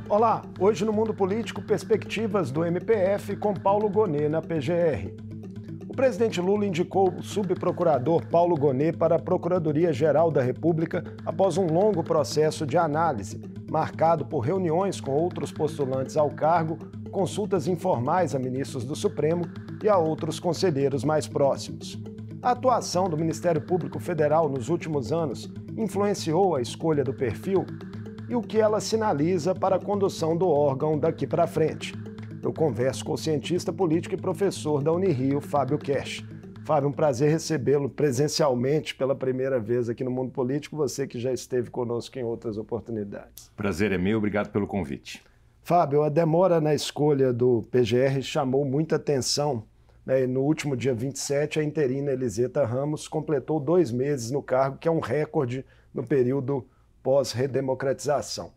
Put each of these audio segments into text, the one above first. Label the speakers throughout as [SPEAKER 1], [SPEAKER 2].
[SPEAKER 1] Olá, hoje no Mundo Político, perspectivas do MPF com Paulo Gonet na PGR. O presidente Lula indicou o subprocurador Paulo Gonet para a Procuradoria-Geral da República após um longo processo de análise, marcado por reuniões com outros postulantes ao cargo, consultas informais a ministros do Supremo e a outros conselheiros mais próximos. A atuação do Ministério Público Federal nos últimos anos influenciou a escolha do perfil e o que ela sinaliza para a condução do órgão daqui para frente. Eu converso com o cientista político e professor da Unirio, Fábio Kesch. Fábio, um prazer recebê-lo presencialmente pela primeira vez aqui no Mundo Político, você que já esteve conosco em outras oportunidades.
[SPEAKER 2] Prazer é meu, obrigado pelo convite.
[SPEAKER 1] Fábio, a demora na escolha do PGR chamou muita atenção, né? No último dia 27, a interina Eliseta Ramos completou 2 meses no cargo, que é um recorde no período pós-redemocratização.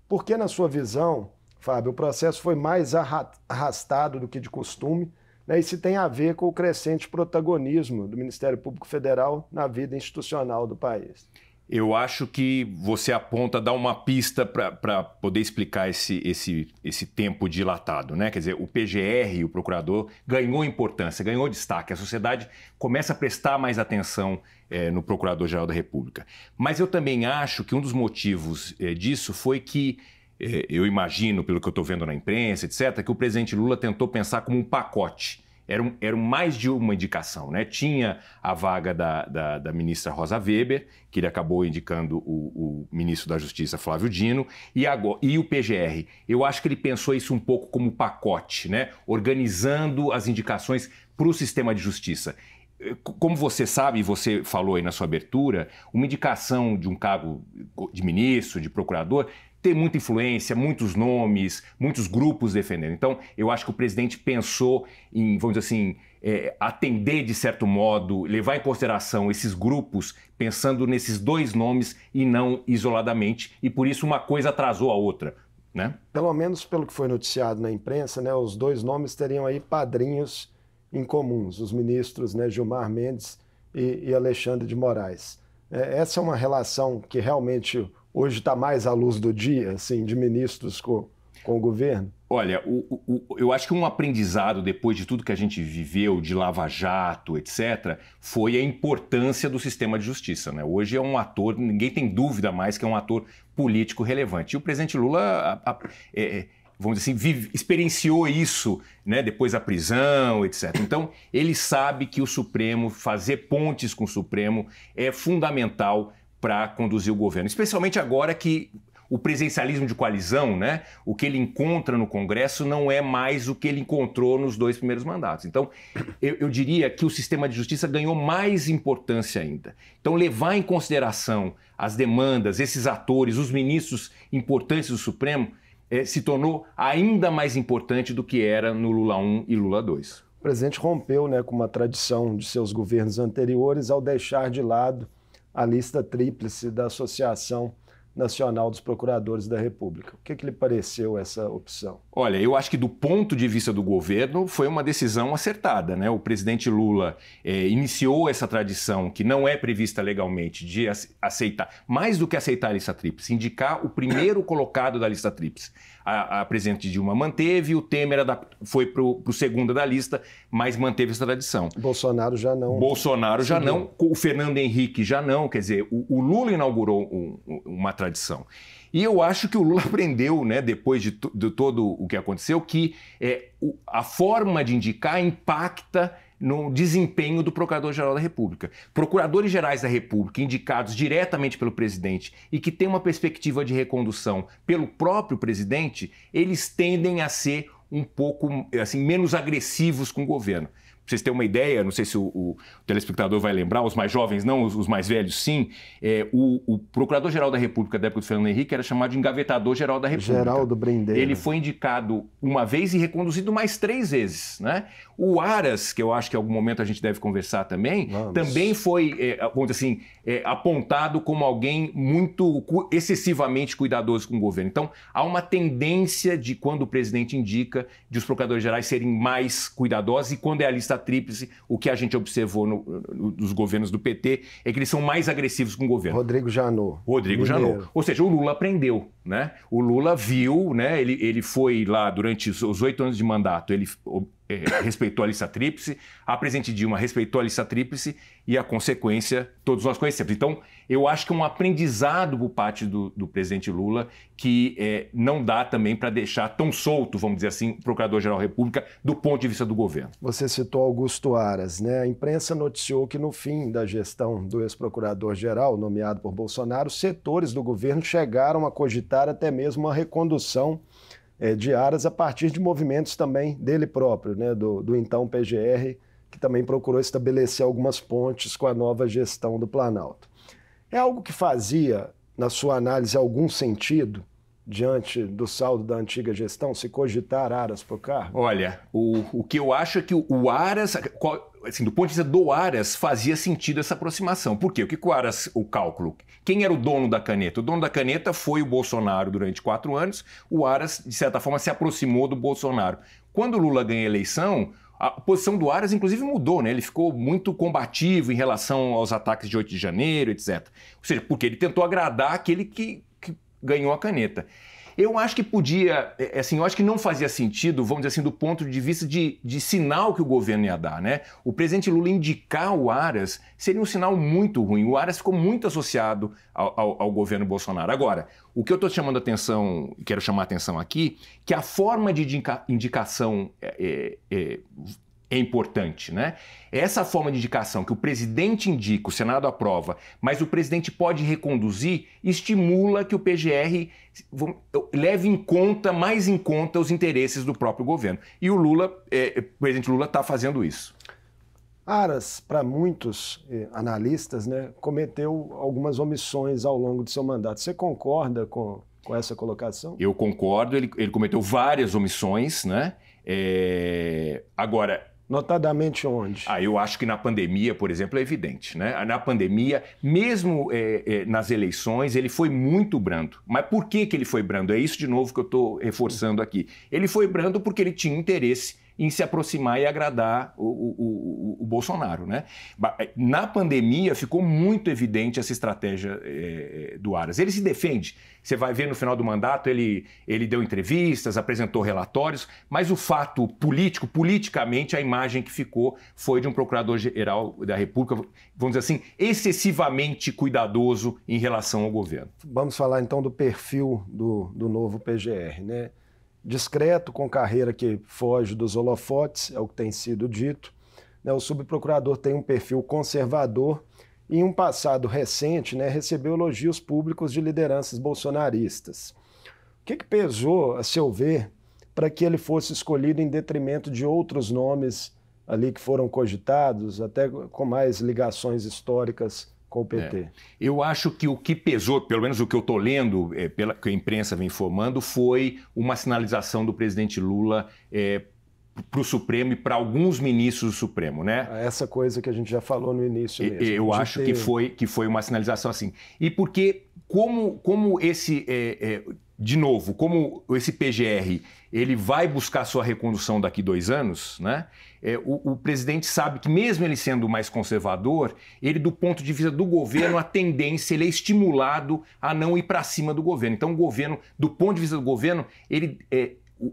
[SPEAKER 1] Por que, na sua visão, Fábio, o processo foi mais arrastado do que de costume, né, e se tem a ver com o crescente protagonismo do Ministério Público Federal na vida institucional do país?
[SPEAKER 2] Eu acho que você aponta, dá uma pista para poder explicar esse tempo dilatado, né? Quer dizer, o PGR, o procurador, ganhou importância, ganhou destaque. A sociedade começa a prestar mais atenção no Procurador-Geral da República. Mas eu também acho que um dos motivos disso foi que, eu imagino, pelo que eu estou vendo na imprensa, etc., que o presidente Lula tentou pensar como um pacote. Era mais de uma indicação, né? Tinha a vaga da ministra Rosa Weber, que ele acabou indicando o ministro da Justiça, Flávio Dino, e o PGR. Eu acho que ele pensou isso um pouco como pacote, né? Organizando as indicações para o sistema de justiça. Como você sabe, e você falou aí na sua abertura, uma indicação de um cargo de ministro, de procurador, tem muita influência, muitos nomes, muitos grupos defendendo. Então, eu acho que o presidente pensou em, vamos dizer assim, atender de certo modo, levar em consideração esses grupos, pensando nesses 2 nomes e não isoladamente, e por isso uma coisa atrasou a outra, né?
[SPEAKER 1] Pelo menos pelo que foi noticiado na imprensa, né, os 2 nomes teriam aí padrinhos incomuns, os ministros, né, Gilmar Mendes e Alexandre de Moraes. Essa é uma relação que realmente hoje está mais à luz do dia, assim, de ministros com o governo?
[SPEAKER 2] Olha, eu acho que um aprendizado, depois de tudo que a gente viveu, de Lava Jato, etc., foi a importância do sistema de justiça, né? Hoje é um ator, ninguém tem dúvida mais que é um ator político relevante. E o presidente Lula, vamos dizer assim, experienciou isso, né, depois da prisão, etc. Então, ele sabe que o Supremo, fazer pontes com o Supremo é fundamental para conduzir o governo, especialmente agora que o presidencialismo de coalizão, né, o que ele encontra no Congresso não é mais o que ele encontrou nos 2 primeiros mandatos. Então, eu diria que o sistema de justiça ganhou mais importância ainda. Então, levar em consideração as demandas, esses atores, os ministros importantes do Supremo, se tornou ainda mais importante do que era no Lula I e Lula II.
[SPEAKER 1] O presidente rompeu, né, com uma tradição de seus governos anteriores ao deixar de lado a lista tríplice da Associação Nacional dos Procuradores da República. O que lhe pareceu essa opção?
[SPEAKER 2] Olha, eu acho que do ponto de vista do governo foi uma decisão acertada, né? O presidente Lula iniciou essa tradição que não é prevista legalmente de aceitar, mais do que aceitar a lista tríplice, indicar o primeiro colocado da lista tríplice. A presidente Dilma manteve, o Temer foi para o segundo da lista, mas manteve essa tradição.
[SPEAKER 1] Bolsonaro já não.
[SPEAKER 2] Bolsonaro já não, o Fernando Henrique já não, quer dizer, o Lula inaugurou uma tradição. E eu acho que o Lula aprendeu, né, depois de todo o que aconteceu, que a forma de indicar impacta no desempenho do Procurador-Geral da República. Procuradores gerais da República indicados diretamente pelo presidente e que têm uma perspectiva de recondução pelo próprio presidente, eles tendem a ser um pouco assim, menos agressivos com o governo. Para vocês terem uma ideia, não sei se o telespectador vai lembrar, os mais jovens não, os mais velhos sim, o Procurador-Geral da República da época do Fernando Henrique era chamado de Engavetador-Geral da República.
[SPEAKER 1] Geraldo Brindeiro.
[SPEAKER 2] Ele foi indicado uma vez e reconduzido mais 3 vezes, né? O Aras, que eu acho que em algum momento a gente deve conversar também, também foi, vamos dizer assim, apontado como alguém muito excessivamente cuidadoso com o governo. Então, há uma tendência de, quando o presidente indica, de os procuradores gerais serem mais cuidadosos e quando é a lista lista tríplice, o que a gente observou nos governos do PT é que eles são mais agressivos com o governo.
[SPEAKER 1] Rodrigo Janot.
[SPEAKER 2] Ou seja, o Lula aprendeu, né? O Lula viu, né? Ele foi lá durante os 8 anos de mandato, ele respeitou a lista tríplice, a presidente Dilma respeitou a lista tríplice e a consequência todos nós conhecemos. Então, eu acho que é um aprendizado por parte do presidente Lula que não dá também para deixar tão solto, vamos dizer assim, o Procurador-Geral da República do ponto de vista do governo.
[SPEAKER 1] Você citou Augusto Aras, né? A imprensa noticiou que no fim da gestão do ex-procurador-geral, nomeado por Bolsonaro, setores do governo chegaram a cogitar até mesmo uma recondução de Aras a partir de movimentos também dele próprio, né? do então PGR, que também procurou estabelecer algumas pontes com a nova gestão do Planalto. É algo que fazia, na sua análise, algum sentido diante do saldo da antiga gestão, se cogitar Aras para o cargo?
[SPEAKER 2] Olha, o que eu acho é que o Aras, assim, do ponto de vista do Aras, fazia sentido essa aproximação. Por quê? O que o Aras, o cálculo? Quem era o dono da caneta? O dono da caneta foi o Bolsonaro durante 4 anos. O Aras, de certa forma, se aproximou do Bolsonaro. Quando o Lula ganha a eleição, a posição do Aras, inclusive, mudou, né? Ele ficou muito combativo em relação aos ataques de 8 de janeiro, etc. Ou seja, porque ele tentou agradar aquele que ganhou a caneta. Eu acho que podia, assim, eu acho que não fazia sentido, vamos dizer assim, do ponto de vista de sinal que o governo ia dar, né? O presidente Lula indicar o Aras seria um sinal muito ruim. O Aras ficou muito associado ao governo Bolsonaro. Agora, o que eu estou chamando a atenção, quero chamar a atenção aqui, que a forma de indicação é importante, né? Essa forma de indicação que o presidente indica, o Senado aprova, mas o presidente pode reconduzir, estimula que o PGR leve mais em conta os interesses do próprio governo. E o Lula, o presidente Lula está fazendo isso.
[SPEAKER 1] Aras, para muitos analistas, né, cometeu algumas omissões ao longo do seu mandato. Você concorda com essa colocação?
[SPEAKER 2] Eu concordo, ele cometeu várias omissões, né? Agora...
[SPEAKER 1] Notadamente onde?
[SPEAKER 2] Eu acho que na pandemia, por exemplo, é evidente, né? Na pandemia, mesmo nas eleições, ele foi muito brando. Mas por que ele foi brando? É isso de novo que eu estou reforçando aqui. Ele foi brando porque ele tinha interesse em se aproximar e agradar o Bolsonaro, né? Na pandemia ficou muito evidente essa estratégia do Aras. Ele se defende. Você vai ver no final do mandato, ele deu entrevistas, apresentou relatórios, mas o fato politicamente, a imagem que ficou foi de um procurador-geral da República, vamos dizer assim, excessivamente cuidadoso em relação ao governo.
[SPEAKER 1] Vamos falar então do perfil do novo PGR, né? Discreto, com carreira que foge dos holofotes, é o que tem sido dito. O subprocurador tem um perfil conservador e, em um passado recente, recebeu elogios públicos de lideranças bolsonaristas. O que pesou, a seu ver, para que ele fosse escolhido em detrimento de outros nomes ali que foram cogitados, até com mais ligações históricas com o PT?
[SPEAKER 2] Eu acho que o que pesou, pelo menos o que eu estou lendo, pela que a imprensa vem informando, foi uma sinalização do presidente Lula para o Supremo e para alguns ministros do Supremo, né?
[SPEAKER 1] Essa coisa que a gente já falou no início mesmo.
[SPEAKER 2] Eu acho que foi uma sinalização assim. E porque como esse... de novo, como esse PGR ele vai buscar sua recondução daqui 2 anos, né? O presidente sabe que mesmo ele sendo mais conservador, ele do ponto de vista do governo, a tendência, ele é estimulado a não ir para cima do governo. Então o governo, do ponto de vista do governo,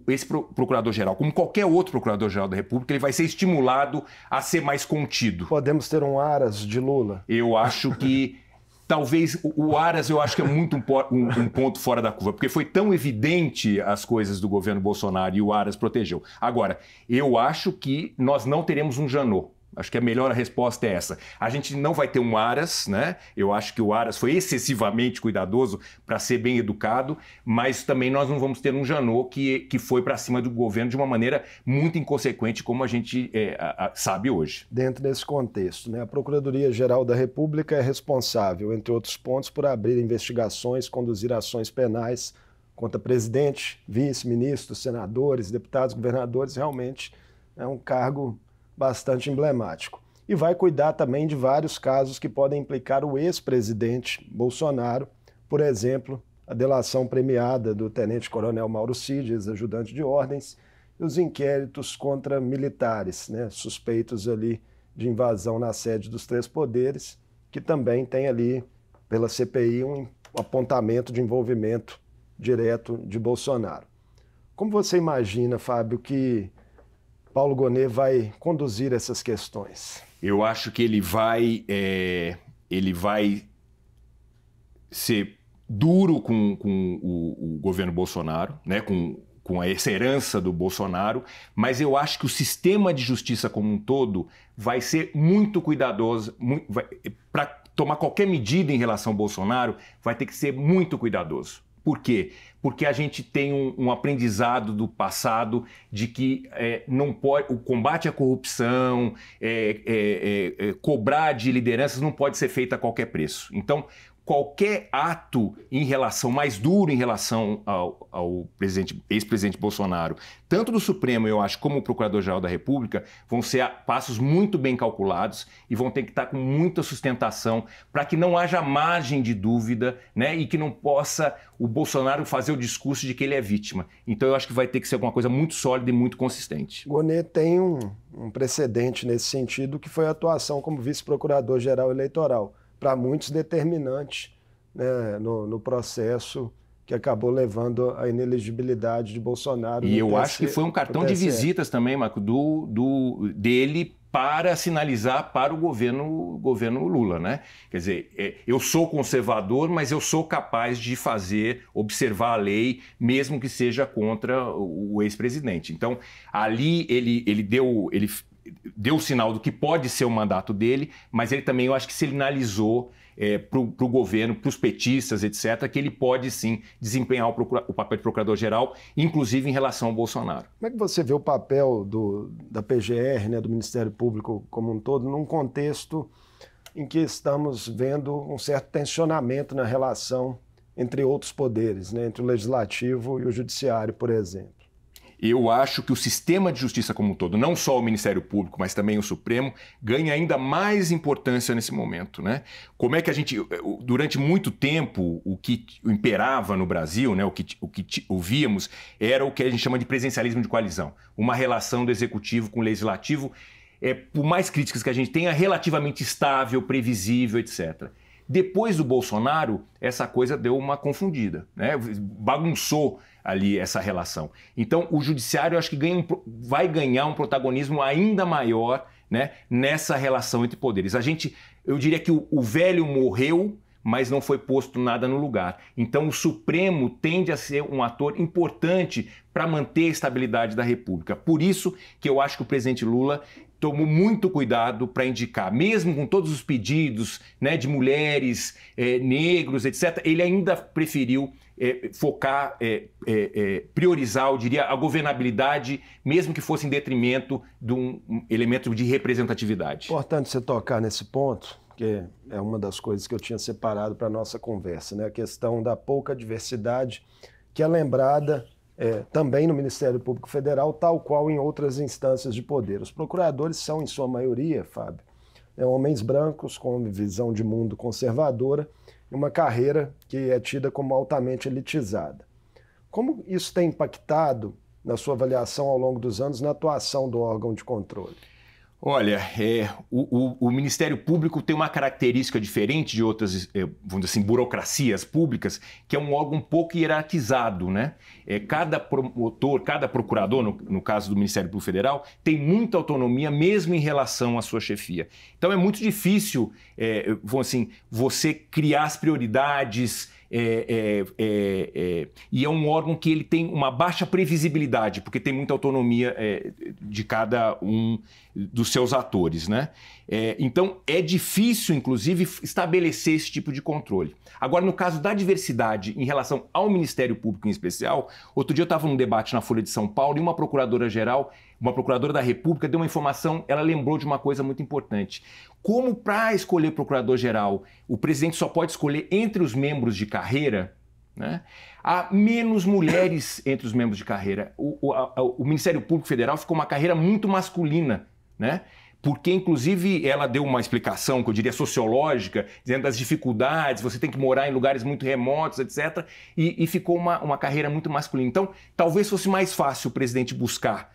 [SPEAKER 2] esse procurador-geral, como qualquer outro procurador-geral da República, ele vai ser estimulado a ser mais contido.
[SPEAKER 1] Podemos ter um Aras de Lula?
[SPEAKER 2] Eu acho que talvez o Aras, eu acho que é muito um ponto fora da curva, porque foi tão evidente as coisas do governo Bolsonaro e o Aras protegeu. Agora, eu acho que nós não teremos um Janot. Acho que a melhor resposta é essa. A gente não vai ter um Aras, né? Eu acho que o Aras foi excessivamente cuidadoso para ser bem educado, mas também nós não vamos ter um Janot que foi para cima do governo de uma maneira muito inconsequente, como a gente sabe hoje.
[SPEAKER 1] Dentro desse contexto, a Procuradoria-Geral da República é responsável, entre outros pontos, por abrir investigações, conduzir ações penais contra presidente, vice-ministros, senadores, deputados, governadores. Realmente é um cargo bastante emblemático. E vai cuidar também de vários casos que podem implicar o ex-presidente Bolsonaro, por exemplo, a delação premiada do tenente-coronel Mauro Cid, ex-ajudante de ordens, e os inquéritos contra militares, né, suspeitos ali de invasão na sede dos três poderes, que também tem ali, pela CPI, um apontamento de envolvimento direto de Bolsonaro. Como você imagina, Fábio, que Paulo Gonet vai conduzir essas questões?
[SPEAKER 2] Eu acho que ele vai ser duro com o governo Bolsonaro, né? com essa herança do Bolsonaro, mas eu acho que o sistema de justiça como um todo vai ser muito cuidadoso. Para tomar qualquer medida em relação ao Bolsonaro, vai ter que ser muito cuidadoso. Por quê? Porque a gente tem um aprendizado do passado de que não pode, o combate à corrupção, cobrar de lideranças não pode ser feito a qualquer preço. Então, qualquer ato mais duro em relação ao ex-presidente Bolsonaro, tanto do Supremo, eu acho, como o Procurador-Geral da República, vão ser passos muito bem calculados e vão ter que estar com muita sustentação para que não haja margem de dúvida, né, e que não possa o Bolsonaro fazer o discurso de que ele é vítima. Então eu acho que vai ter que ser alguma coisa muito sólida e muito consistente.
[SPEAKER 1] Gonet tem um precedente nesse sentido, que foi a atuação como vice-procurador-geral eleitoral, para muitos determinante, né, no processo que acabou levando à inelegibilidade de Bolsonaro.
[SPEAKER 2] E eu acho que foi um cartão de visitas também, Marco, dele para sinalizar para o governo Lula, né? Quer dizer, eu sou conservador, mas eu sou capaz de observar a lei, mesmo que seja contra o ex-presidente. Então, ali ele deu o sinal do que pode ser o mandato dele, mas ele também, eu acho que sinalizou para o governo, para os petistas, etc., que ele pode sim desempenhar o papel de procurador-geral, inclusive em relação ao Bolsonaro.
[SPEAKER 1] Como é que você vê o papel da PGR, né, do Ministério Público como um todo, num contexto em que estamos vendo um certo tensionamento na relação entre outros poderes, né, entre o Legislativo e o Judiciário, por exemplo?
[SPEAKER 2] Eu acho que o sistema de justiça como um todo, não só o Ministério Público, mas também o Supremo, ganha ainda mais importância nesse momento, né? Como é que durante muito tempo, o que imperava no Brasil, né, o que ouvíamos, era o que a gente chama de presidencialismo de coalizão. Uma relação do Executivo com o Legislativo, por mais críticas que a gente tenha, relativamente estável, previsível, etc. Depois do Bolsonaro, essa coisa deu uma confundida, né? Bagunçou ali essa relação. Então, o Judiciário, eu acho que vai ganhar um protagonismo ainda maior, né, nessa relação entre poderes. Eu diria que o velho morreu, mas não foi posto nada no lugar. Então, o Supremo tende a ser um ator importante para manter a estabilidade da República. Por isso que eu acho que o presidente Lula tomou muito cuidado para indicar, mesmo com todos os pedidos, né, de mulheres, negros, etc., ele ainda preferiu focar, priorizar, eu diria, a governabilidade, mesmo que fosse em detrimento de um elemento de representatividade.
[SPEAKER 1] Importante você tocar nesse ponto, que é uma das coisas que eu tinha separado para a nossa conversa, né? A questão da pouca diversidade, que é lembrada também no Ministério Público Federal, tal qual em outras instâncias de poder. Os procuradores são, em sua maioria, Fábio, homens brancos com visão de mundo conservadora, uma carreira que é tida como altamente elitizada. Como isso tem impactado, na sua avaliação ao longo dos anos, na atuação do órgão de controle?
[SPEAKER 2] Olha, o Ministério Público tem uma característica diferente de outras, vamos dizer assim, burocracias públicas, que é um órgão um pouco hierarquizado, né? Cada promotor, cada procurador, no caso do Ministério Público Federal, tem muita autonomia mesmo em relação à sua chefia. Então é muito difícil, vamos assim, você criar as prioridades, e é um órgão que ele tem uma baixa previsibilidade, porque tem muita autonomia de cada um dos seus atores, né? Então é difícil, inclusive, estabelecer esse tipo de controle. Agora, no caso da diversidade em relação ao Ministério Público em especial, outro dia eu estava num debate na Folha de São Paulo e uma procuradora-geral, uma procuradora da República, deu uma informação, ela lembrou de uma coisa muito importante. Como para escolher procurador-geral, o presidente só pode escolher entre os membros de carreira, né? Há menos mulheres entre os membros de carreira. O Ministério Público Federal ficou uma carreira muito masculina, né? porque, inclusive, ela deu uma explicação, que eu diria sociológica, dizendo das dificuldades, você tem que morar em lugares muito remotos, etc. E ficou uma carreira muito masculina. Então, talvez fosse mais fácil o presidente buscar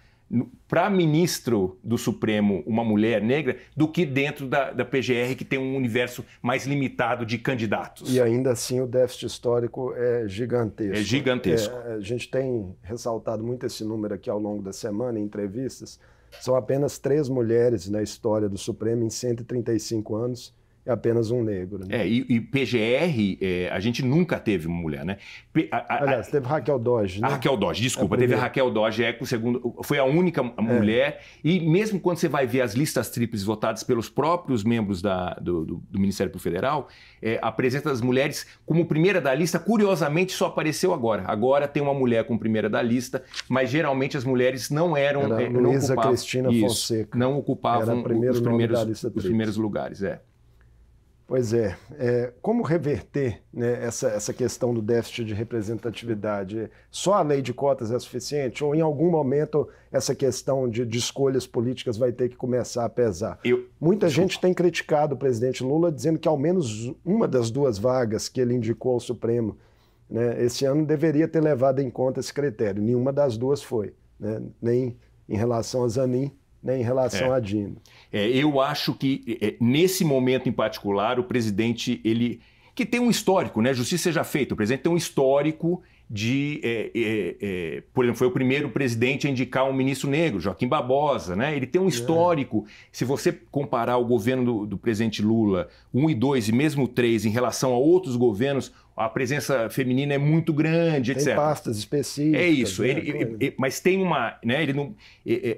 [SPEAKER 2] para ministro do Supremo uma mulher negra do que dentro da PGR, que tem um universo mais limitado de candidatos.
[SPEAKER 1] E ainda assim o déficit histórico é gigantesco.
[SPEAKER 2] É gigantesco.
[SPEAKER 1] A gente tem ressaltado muito esse número aqui ao longo da semana em entrevistas. São apenas 3 mulheres na história do Supremo em 135 anos. É apenas um negro. Né?
[SPEAKER 2] E PGR, a gente nunca teve uma mulher, né?
[SPEAKER 1] Aliás, teve Raquel Dodge, né?
[SPEAKER 2] A Raquel Dodge, desculpa, teve a Raquel Dodge, foi a única mulher. E mesmo quando você vai ver as listas tríplices votadas pelos próprios membros do Ministério Público Federal, a presença das mulheres como primeira da lista, curiosamente, só apareceu agora. Agora tem uma mulher como primeira da lista, mas geralmente as mulheres não eram...
[SPEAKER 1] Luísa Cristina Fonseca.
[SPEAKER 2] Não ocupavam os primeiros lugares,
[SPEAKER 1] Pois é. Como reverter, né, essa questão do déficit de representatividade? Só a lei de cotas é suficiente? Ou em algum momento essa questão de escolhas políticas vai ter que começar a pesar? Muita gente tem criticado o presidente Lula dizendo que ao menos uma das 2 vagas que ele indicou ao Supremo, né, esse ano deveria ter levado em conta esse critério. Nenhuma das 2 foi, né, nem em relação a Zanin, nem em relação a Dino.
[SPEAKER 2] Eu acho que, nesse momento em particular, o presidente, que tem um histórico, né? Justiça seja feita, o presidente tem um histórico de... por exemplo, foi o primeiro presidente a indicar um ministro negro, Joaquim Barbosa, né? Ele tem um histórico. Se você comparar o governo do presidente Lula, 1 e 2 e mesmo 3, em relação a outros governos, a presença feminina é muito grande, etc.
[SPEAKER 1] Tem pastas específicas.
[SPEAKER 2] É isso. Mas tem uma... Né, ele não,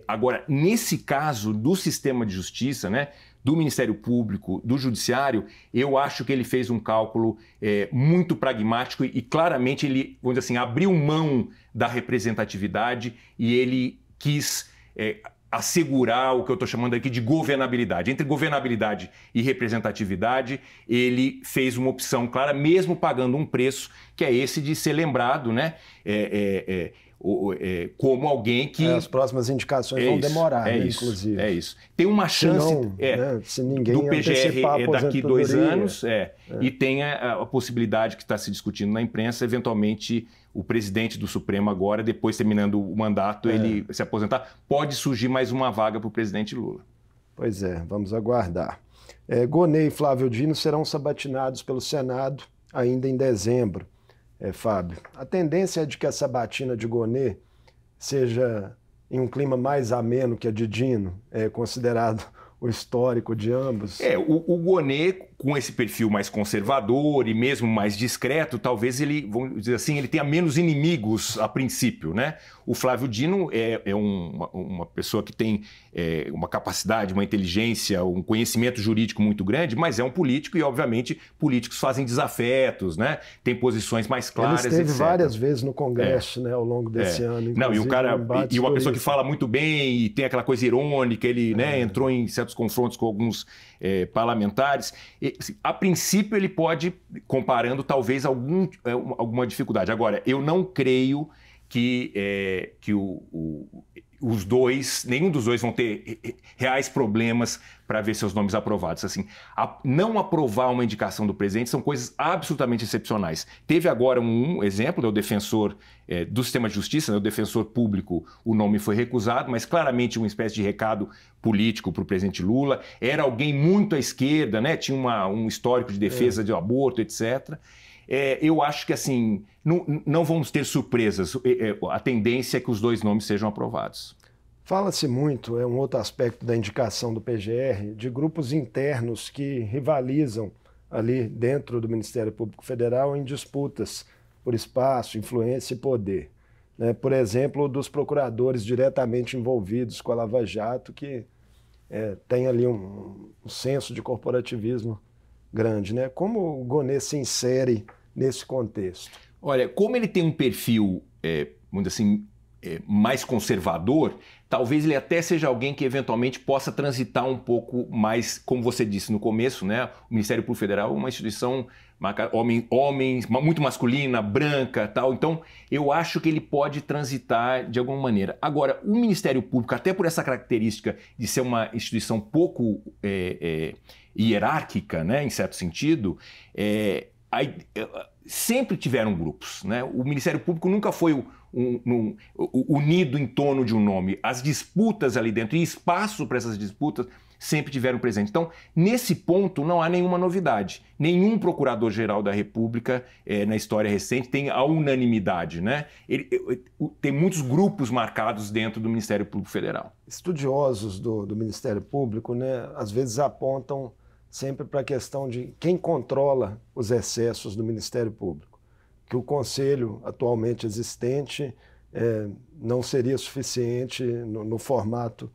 [SPEAKER 2] agora, nesse caso do sistema de justiça, né, do Ministério Público, do Judiciário, eu acho que ele fez um cálculo muito pragmático e claramente ele, vamos dizer assim, abriu mão da representatividade e ele quis assegurar o que eu estou chamando aqui de governabilidade. Entre governabilidade e representatividade, ele fez uma opção clara, mesmo pagando um preço, que é esse de ser lembrado, né? Como alguém que...
[SPEAKER 1] As próximas indicações vão demorar, né, inclusive.
[SPEAKER 2] É isso. Tem uma chance
[SPEAKER 1] se ninguém
[SPEAKER 2] do PGR daqui 2 anos, e tem a possibilidade que está se discutindo na imprensa, eventualmente o presidente do Supremo agora, depois terminando o mandato, ele se aposentar, pode surgir mais uma vaga para o presidente Lula.
[SPEAKER 1] Pois é, vamos aguardar. Gonê e Flávio Dino serão sabatinados pelo Senado ainda em dezembro. Fábio, a tendência é de que a sabatina de Gonê seja em um clima mais ameno que a de Dino, considerado o histórico de ambos.
[SPEAKER 2] O Gonê, com esse perfil mais conservador e mesmo mais discreto, talvez ele, vamos dizer assim, ele tenha menos inimigos a princípio, né? O Flávio Dino é uma pessoa que tem uma capacidade, uma inteligência, um conhecimento jurídico muito grande, mas é um político e, obviamente, políticos fazem desafetos, né? Tem posições mais claras,
[SPEAKER 1] ele esteve
[SPEAKER 2] etc.
[SPEAKER 1] várias vezes no Congresso, né, ao longo desse ano.
[SPEAKER 2] Não, e uma pessoa que fala muito bem e tem aquela coisa irônica, ele entrou em certos confrontos com alguns parlamentares. A princípio, ele pode, comparando, talvez alguma dificuldade. Agora, eu não creio que os dois, nenhum dos dois vão ter reais problemas para ver seus nomes aprovados. Assim, não aprovar uma indicação do presidente são coisas absolutamente excepcionais. Teve agora um exemplo, o defensor do sistema de justiça, o defensor público, o nome foi recusado, mas claramente uma espécie de recado político para o presidente Lula. Era alguém muito à esquerda, né? Tinha um histórico de defesa do aborto, etc. Eu acho que assim não vamos ter surpresas. A tendência é que os dois nomes sejam aprovados.
[SPEAKER 1] Fala-se muito, um outro aspecto da indicação do PGR, de grupos internos que rivalizam ali dentro do Ministério Público Federal em disputas por espaço, influência e poder. Né? Por exemplo, dos procuradores diretamente envolvidos com a Lava Jato, que tem ali um senso de corporativismo grande. Né? Como o Gonê se insere nesse contexto?
[SPEAKER 2] Olha, como ele tem um perfil, vamos dizer assim, mais conservador, talvez ele até seja alguém que eventualmente possa transitar um pouco mais, como você disse no começo, né? O Ministério Público Federal é uma instituição muito masculina, branca, tal. Então, eu acho que ele pode transitar de alguma maneira. Agora, o Ministério Público, até por essa característica de ser uma instituição pouco hierárquica, né, em certo sentido, sempre tiveram grupos, né? O Ministério Público nunca foi unido em torno de um nome. As disputas ali dentro e espaço para essas disputas sempre tiveram presente. Então, nesse ponto, não há nenhuma novidade. Nenhum procurador-geral da República, na história recente, tem a unanimidade, né? Tem muitos grupos marcados dentro do Ministério Público Federal.
[SPEAKER 1] Estudiosos do Ministério Público, né, às vezes apontam sempre para a questão de quem controla os excessos do Ministério Público, que o Conselho atualmente existente não seria suficiente no formato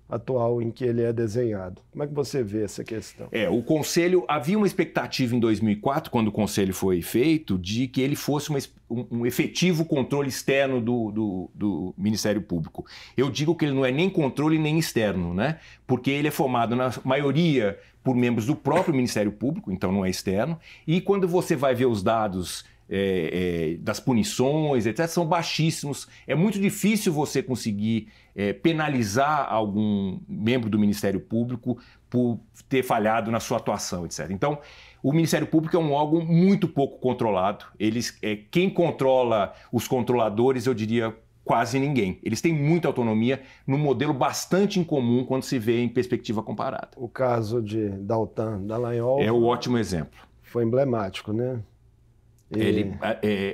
[SPEAKER 1] atual em que ele é desenhado. Como é que você vê essa questão?
[SPEAKER 2] O Conselho, havia uma expectativa em 2004, quando o Conselho foi feito, de que ele fosse um efetivo controle externo do Ministério Público. Eu digo que ele não é nem controle nem externo, né? Porque ele é formado na maioria por membros do próprio Ministério Público, então não é externo, e quando você vai ver os dados das punições, etc., são baixíssimos. É muito difícil você conseguir penalizar algum membro do Ministério Público por ter falhado na sua atuação, etc. Então, o Ministério Público é um órgão muito pouco controlado. Quem controla os controladores, eu diria, quase ninguém. Eles têm muita autonomia num modelo bastante incomum quando se vê em perspectiva comparada.
[SPEAKER 1] O caso de Deltan Dallagnol
[SPEAKER 2] é um ótimo exemplo.
[SPEAKER 1] Foi emblemático, né?
[SPEAKER 2] Ele,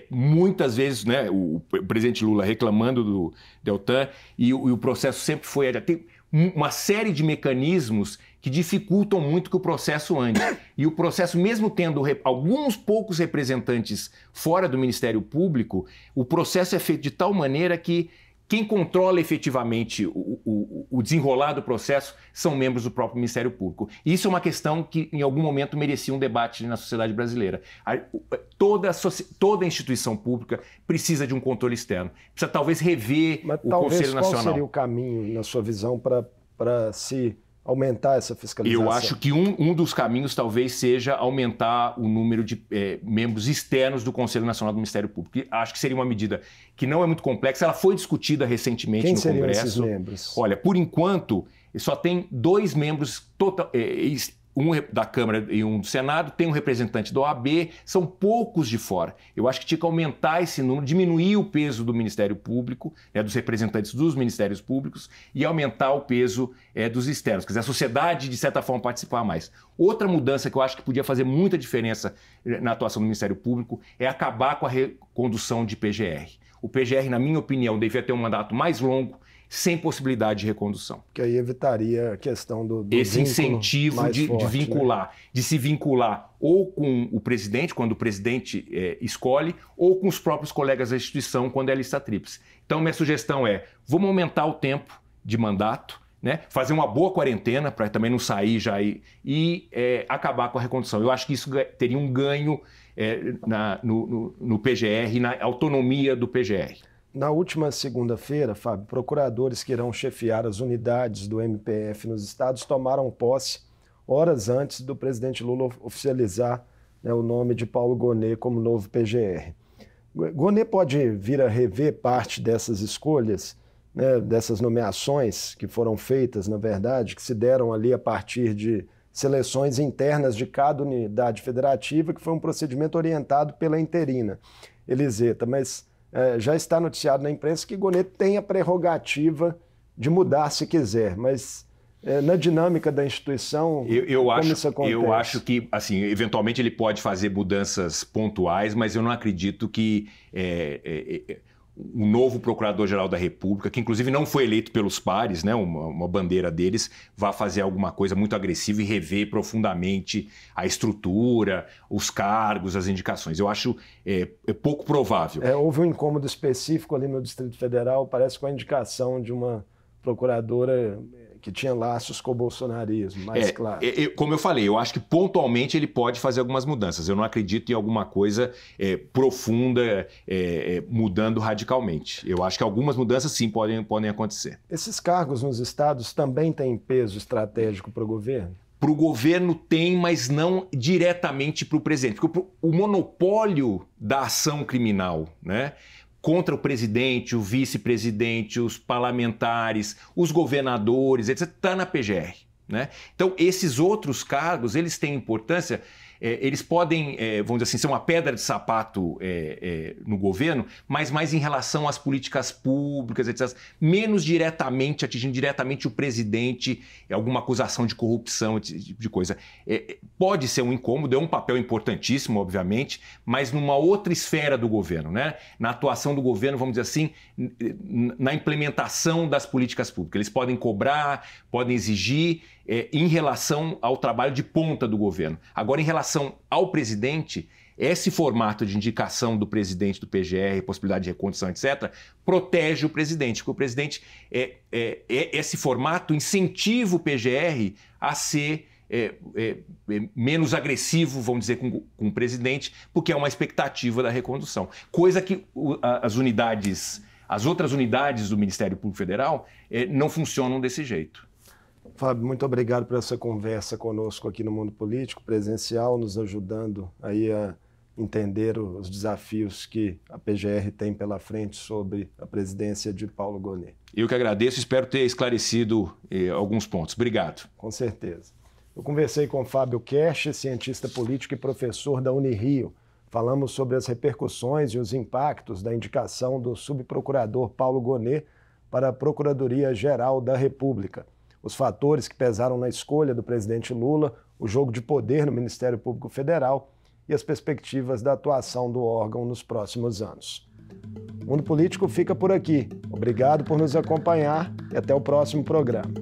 [SPEAKER 2] muitas vezes, né, o presidente Lula reclamando do Deltan e o processo sempre foi... Tem uma série de mecanismos que dificultam muito que o processo ande. E o processo, mesmo tendo alguns poucos representantes fora do Ministério Público, o processo é feito de tal maneira que quem controla efetivamente o desenrolar do processo são membros do próprio Ministério Público. E isso é uma questão que, em algum momento, merecia um debate na sociedade brasileira. Toda instituição pública precisa de um controle externo. Precisa, talvez, rever o Conselho Nacional.
[SPEAKER 1] Qual seria o caminho, na sua visão, para se aumentar essa fiscalização?
[SPEAKER 2] Eu acho que um dos caminhos talvez seja aumentar o número de membros externos do Conselho Nacional do Ministério Público. Acho que seria uma medida que não é muito complexa. Ela foi discutida recentemente no Congresso.
[SPEAKER 1] Quem seriam esses membros?
[SPEAKER 2] Olha, por enquanto, só tem 2 membros um da Câmara e um do Senado, tem um representante da OAB, são poucos de fora. Eu acho que tinha que aumentar esse número, diminuir o peso do Ministério Público, dos representantes dos Ministérios Públicos, e aumentar o peso dos externos. Quer dizer, a sociedade, de certa forma, participar mais. Outra mudança que eu acho que podia fazer muita diferença na atuação do Ministério Público é acabar com a recondução de PGR. O PGR, na minha opinião, devia ter um mandato mais longo, sem possibilidade de recondução.
[SPEAKER 1] Que aí evitaria a questão do
[SPEAKER 2] esse incentivo de vincular, né? De se vincular ou com o presidente, quando o presidente escolhe, ou com os próprios colegas da instituição, quando é lista tríplice. Então, minha sugestão vamos aumentar o tempo de mandato, né? Fazer uma boa quarentena, para também não sair já e acabar com a recondução. Eu acho que isso teria um ganho no PGR, na autonomia do PGR.
[SPEAKER 1] Na última segunda-feira, Fábio, procuradores que irão chefiar as unidades do MPF nos estados tomaram posse horas antes do presidente Lula oficializar, né, o nome de Paulo Gonet como novo PGR. Gonet pode vir a rever parte dessas escolhas, né, dessas nomeações que foram feitas, na verdade, que se deram ali a partir de seleções internas de cada unidade federativa, que foi um procedimento orientado pela interina Eliseta, mas... já está noticiado na imprensa que Gonet tem a prerrogativa de mudar se quiser, mas na dinâmica da instituição, isso acontece?
[SPEAKER 2] Eu acho que, assim, eventualmente ele pode fazer mudanças pontuais, mas eu não acredito que o novo Procurador-Geral da República, que inclusive não foi eleito pelos pares, né, uma bandeira deles, vá fazer alguma coisa muito agressiva e rever profundamente a estrutura, os cargos, as indicações. Eu acho pouco provável.
[SPEAKER 1] Houve um incômodo específico ali no Distrito Federal, parece com a indicação de uma procuradora que tinha laços com o bolsonarismo, mais claro.
[SPEAKER 2] Como eu falei, eu acho que pontualmente ele pode fazer algumas mudanças. Eu não acredito em alguma coisa profunda mudando radicalmente. Eu acho que algumas mudanças sim podem acontecer.
[SPEAKER 1] Esses cargos nos estados também têm peso estratégico para o governo?
[SPEAKER 2] Para o governo tem, mas não diretamente para o presidente. Porque o monopólio da ação criminal, né, contra o presidente, o vice-presidente, os parlamentares, os governadores, etc., está na PGR. Né? Então, esses outros cargos, eles têm importância, eles podem, vamos dizer assim, ser uma pedra de sapato no governo, mas mais em relação às políticas públicas, etc., menos diretamente, atingindo diretamente o presidente, alguma acusação de corrupção, esse tipo de coisa. Pode ser um incômodo, é um papel importantíssimo, obviamente, mas numa outra esfera do governo, né? Na atuação do governo, vamos dizer assim, na implementação das políticas públicas. Eles podem cobrar, podem exigir, em relação ao trabalho de ponta do governo. Agora, em relação ao presidente, esse formato de indicação do presidente do PGR, possibilidade de recondução, etc., protege o presidente, porque o presidente, esse formato incentiva o PGR a ser menos agressivo, vamos dizer, com o presidente, porque é uma expectativa da recondução. Coisa que as outras unidades do Ministério Público Federal não funcionam desse jeito.
[SPEAKER 1] Fábio, muito obrigado por essa conversa conosco aqui no Mundo Político, presencial, nos ajudando aí a entender os desafios que a PGR tem pela frente sobre a presidência de Paulo Gonet.
[SPEAKER 2] Eu que agradeço, espero ter esclarecido alguns pontos. Obrigado.
[SPEAKER 1] Com certeza. Eu conversei com Fábio Kersh, cientista político e professor da Unirio. Falamos sobre as repercussões e os impactos da indicação do subprocurador Paulo Gonet para a Procuradoria-Geral da República, os fatores que pesaram na escolha do presidente Lula, o jogo de poder no Ministério Público Federal e as perspectivas da atuação do órgão nos próximos anos. O Mundo Político fica por aqui. Obrigado por nos acompanhar e até o próximo programa.